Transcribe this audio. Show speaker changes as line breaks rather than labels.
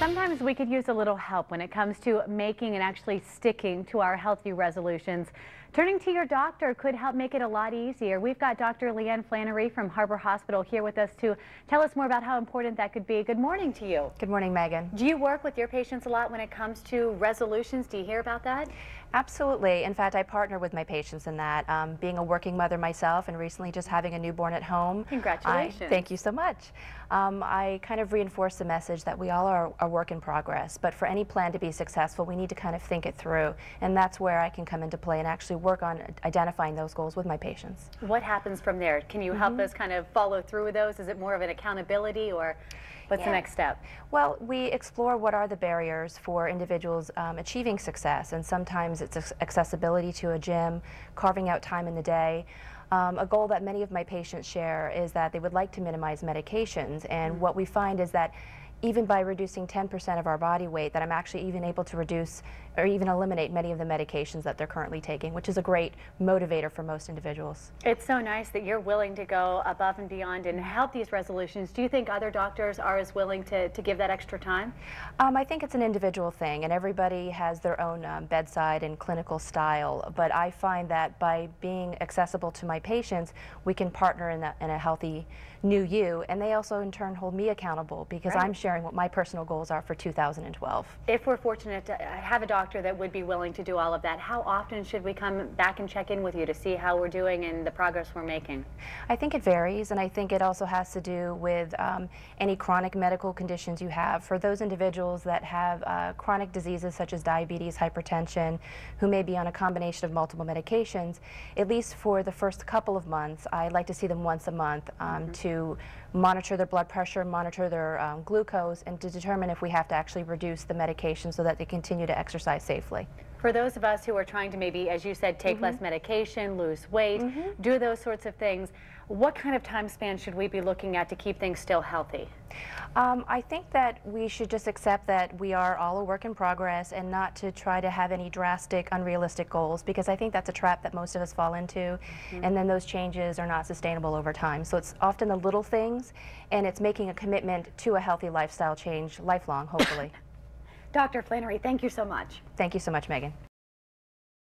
Sometimes we could use a little help when it comes to making and actually sticking to our healthy resolutions. Turning to your doctor could help make it a lot easier. We've got Dr. Flannery from Harbor Hospital here with us to tell us more about how important that could be. Good morning to you.
Good morning, Megan.
Do you work with your patients a lot when it comes to resolutions? Do you hear about that?
Absolutely. In fact, I partner with my patients in that. Being a working mother myself and recently just having a newborn at home.
Congratulations.
Thank you so much. I kind of reinforce the message that we all are a work in progress, but for any plan to be successful, we need to kind of think it through, and that's where I can come into play and actually work on identifying those goals with my patients.
What happens from there? Can you help us kind of follow through with those? Is it more of an accountability, or what's the next step? Well, we explore what are the barriers for individuals achieving success, and sometimes it's accessibility to a gym, carving out time in the day. A goal that many of my patients share is that they would like to minimize medications, and what we find is that even by reducing 10% of our body weight, that I'm actually even able to reduce or even eliminate many of the medications that they're currently taking, which is a great motivator for most individuals. It's so nice that you're willing to go above and beyond and help these resolutions. Do you think other doctors are as willing to give that extra time?
I think it's an individual thing, and everybody has their own bedside and clinical style, but I find that by being accessible to my patients, we can partner in a healthy new you, and they also in turn hold me accountable because I'm sharing what my personal goals are for 2012.
If we're fortunate to have a doctor that would be willing to do all of that, how often should we come back and check in with you to see how we're doing and the progress we're making?
I think it varies, and I think it also has to do with any chronic medical conditions you have. For those individuals that have chronic diseases such as diabetes, hypertension, who may be on a combination of multiple medications, at least for the first couple of months, I like to see them once a month to monitor their blood pressure, monitor their glucose, and to determine if we have to actually reduce the medication so that they continue to exercise safely.
For those of us who are trying to maybe, as you said, take less medication, lose weight, do those sorts of things, what kind of time span should we be looking at to keep things still healthy?
I think that we should just accept that we are all a work in progress and not to try to have any drastic, unrealistic goals, because I think that's a trap that most of us fall into, and then those changes are not sustainable over time. So it's often the little things, and it's making a commitment to a healthy lifestyle change lifelong, hopefully.
Dr. Flannery, thank you so much.
Thank you so much, Megan.